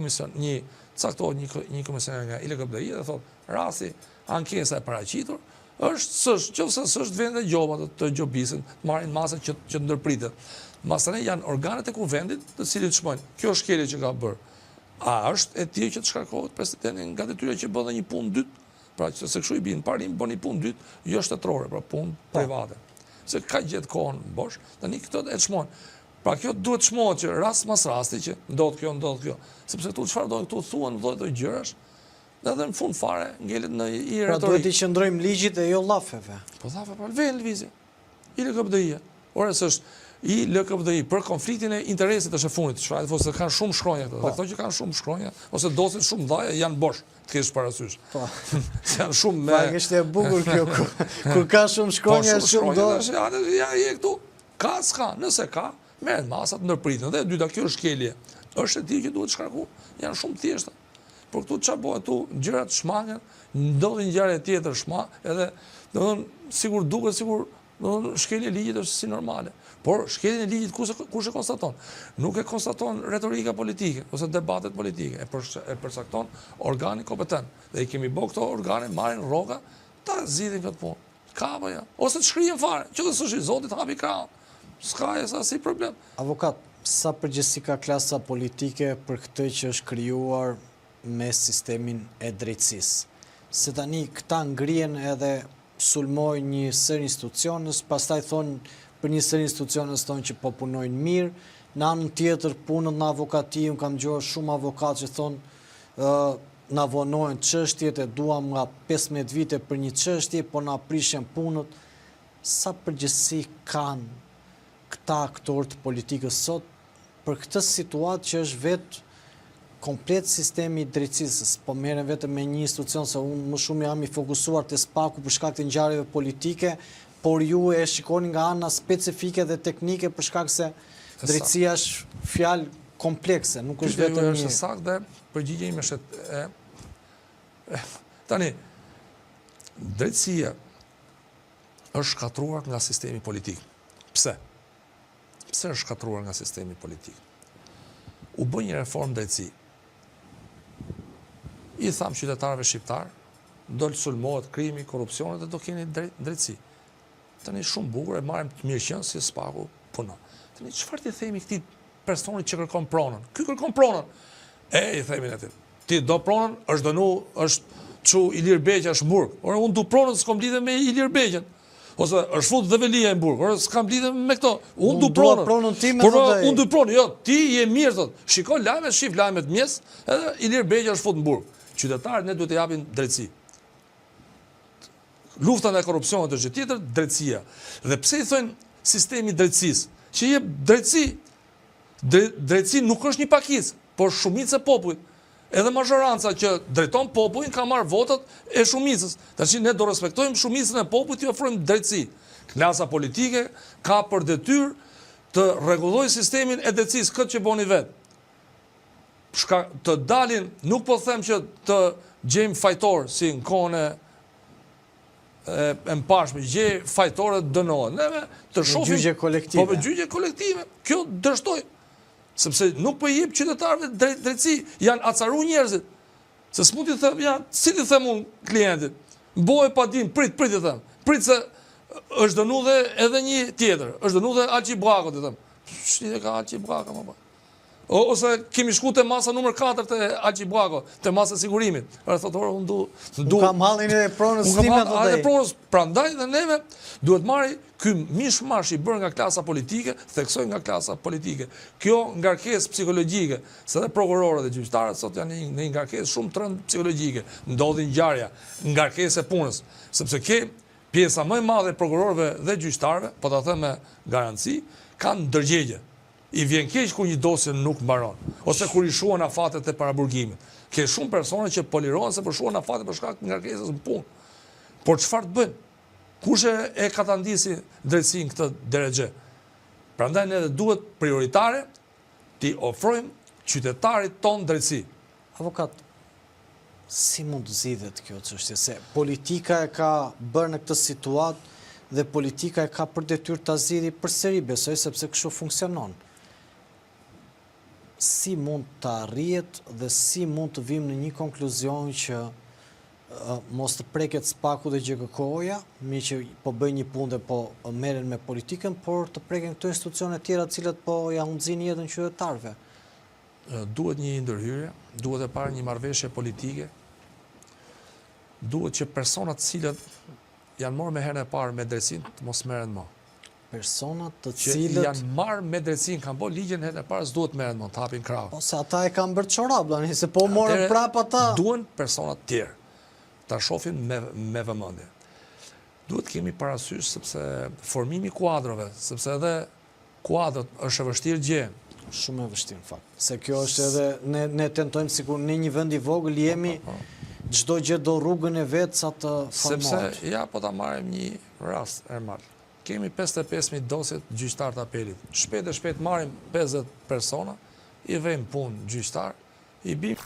komision, caktohet një komisioner nga ILKBI dhe thotë rasti ankesa e paraqitur qofse s'është vende gjoba të gjobisin, të marrin masën që ndërpritet. Masane janë organet e kuvendit të cilit shmojnë. Kjo është shkelje që ka bërë. A është e tillë që të shkarkohet presidentin nga detyra që bën një punë dytë? Pra që se kështu i bin, parim bën një punë dytë, jo shtetërore, pra punë private. Se ka gjetë kohën bosh, tani këto e çmojnë. Pra kjo duhet çmohet që rast mas rasti që ndodh kjo. Sepse këtu çfarë do këtu thuan lloj gjërash, edhe në fund fare ngelet në i retorik. Pra duhet i qëndrojmë ligjit e jo llafeve. Po llafe, po vjen lëvizje. ILKBI. Ora s'është ILKBI për konfliktin e interesit është e fundit, çfarë ose kanë shumë shkronja këto. Dhe këto që kanë shumë shkronja ose dosin shumë dhaja janë bosh, të kesh parasysh. Po. Janë shumë me. Pa është e bukur kjo kur ka shumë shkronja shumë do. Ja je këtu. Ka s'ka, nëse ka, merren masat ndërpritën. Dhe e dyta kjo shkelje. Është e tillë që duhet shkarku. Janë shumë thjeshta. Por këtu çfarë bëhet këtu, gjërat shmangen, ndodhin ngjarje tjetër edhe domethënë sigur duket sigur domethënë shkelja e ligjit është si normale. Por shkeljen e ligjit kush e konstaton? Nuk e konstaton retorika politike ose debatet politike, e përcakton organi kompetent. Dhe i kemi bërë këto organe marrin rroga ta zgjidhin këtë punë. Ka apo jo? Ose të shkrihen fare, që të thosh Zoti të hapi krahun. S'ka asnjë problem. Avokat, sa përgjegjësi ka klasa politike për këtë që është krijuar me sistemin e drejtësisë? Se tani këta ngrihen edhe sulmojnë një sër institucionës, pastaj thonë për një sër institucionës thonë që po punojnë mirë, në anën tjetër punët në avokati, unë kam dëgjuar shumë avokatë që thonë na vonojnë çështjet e duam nga 15 vite për një çështje, po na prishen punët. Sa përgjegjësi kanë këta aktorë të politikës sot për këtë situatë që është vetë komplet sistemi i drejtësisë, po merren vetëm me një institucion, se unë më shumë jam i fokusuar te SPAK-u për shkak të ngjarjeve politike, por ju e shikoni nga ana specifike dhe teknike për shkak se drejtësia është fjalë komplekse, nuk është vetëm një. Është saktë dhe përgjigjja ime është tani drejtësia është shkatruar nga sistemi politik. Pse? Pse është shkatruar nga sistemi politik? U bë një reformë drejtësi. I tham qytetarëve shqiptar, do të sulmohet krimi, korrupsioni dhe do keni drejtësi. Tani shumë bukur e marrim të mirëqen si SPAK-u punon. Tani çfarë ti themi këtij personit që kërkon pronën? Ky kërkon pronën. I themi atë. Ti do pronën, është dënu, është çu Ilir Beqja është në burg. Ora unë du pronën, s'kam lidhje me Ilir Beqjan. Ose është fut Dhevelia në burg. Ora s'kam lidhje me këto. Unë du pronën time. Por unë du pronën. Jo, ti je mirë thot. Shiko lajmet, shif lajmet mjes, edhe Ilir Beqja është fut në burg. Qytetarët ne duhet të japin drejtësi. Lufta ndaj korrupsionit është gjë tjetër, drejtësia. Dhe pse i thonë sistemi drejtësisë? Që jep drejtësi. Drejtësi nuk është një pakicë, por shumica e popullit. Edhe mazhoranca që drejton popullin ka marrë votat e shumicës. Tash ne do respektojmë shumicën e popullit, i ofrojmë drejtësi. Klasa politike ka për detyrë të rregullojë sistemin e drejtësisë, këtë që boni vetë. Të dalin, nuk po them që të gjejmë fajtor si në kohën e mbarshme, gjej fajtorë dënohen. Neve të shohim gjyqje kolektive. Po me gjyqje kolektive. Kjo dërshtoj. Sepse nuk po i jep qytetarëve drejtësi, janë acaru njerëzit. Se s'mund t'i them, si t'i them unë klientit, boje pa dim, prit i them. Prit se është dënu dhe edhe një tjetër, është dënu dhe Alqi Bllako, t'i them. Shtite ka Alqi Bllako, më ba. Ose kemi shku të masa numër 4 të Alqi Bllako, të masa sigurimit. Thotë, unë du... Unë kam hallin e pronës time të dhe. Pronës prandaj dhe neve duhet marri ky mishmash i bërë nga klasa politike, theksoj nga klasa politike. Kjo ngarkesë psikologjike, se dhe prokurorët dhe gjyqtarët sot janë një ngarkesë shumë të rëndë psikologjike. Ndodhin ngjarja, ngarkesë e punës, sepse pjesa më e madhe e prokurorëve dhe gjyqtarëve, po ta them me garanci, kanë ndërgjegje. I vjen keq kur një dosje nuk mbaron, ose kur i shuan afatet e paraburgimit. Ke shumë persone që polirohen se përshuan afatet për shkak të ngarkesës në punë. Por çfarë të bëjnë? Kush e ka ta ndisi drejtësinë këtë drejtë? Prandaj ne duhet prioritare t'i ofrojmë qytetarit ton drejtësi. Avokat, si mund të zgjidhet kjo çështje? Se politika e ka bërë në këtë situatë dhe politika e ka për detyrë ta zgjidhë përsëri, besoj, sepse kështu funksionon. si mund të arrihet dhe si mund të vim në një konkluzion që mos të preket spaku dhe GKK-ja, mi që po bëjnë një punë dhe po merren me politikën, por të preken këto institucione tjera të cilat po ja hunxhin jetën qytetarëve. Duhet një ndërhyrje, duhet e parë një marrëveshje politike, duhet që personat cilët janë marrë me herën e parë me drejtsinë të mos merren më. Personat të Që cilët janë marrë me drejtsinë, kanë bërë ligjin herën e parë, s'duhet merren më, të hapin krahun. ose ata e kanë bërë çorap, se po morën prap ata. Duhen personat tjerë, ta shohin me vëmendje. Duhet kemi parasysh sepse formimi i kuadrove, sepse edhe kuadrët është e vështirë gjë. Shumë e vështirë në fakt. Se kjo është edhe ne tentojmë sikur në një vend i vogël jemi çdo gjë do rrugën e vet sa të formohet. Sepse ja po ta marrim një rast Ermal. Kemi 55.000 dosje gjyqtar të apelit. Shpejt e shpejt marrim 50 persona, i vëjmë punë gjyqtar, i bim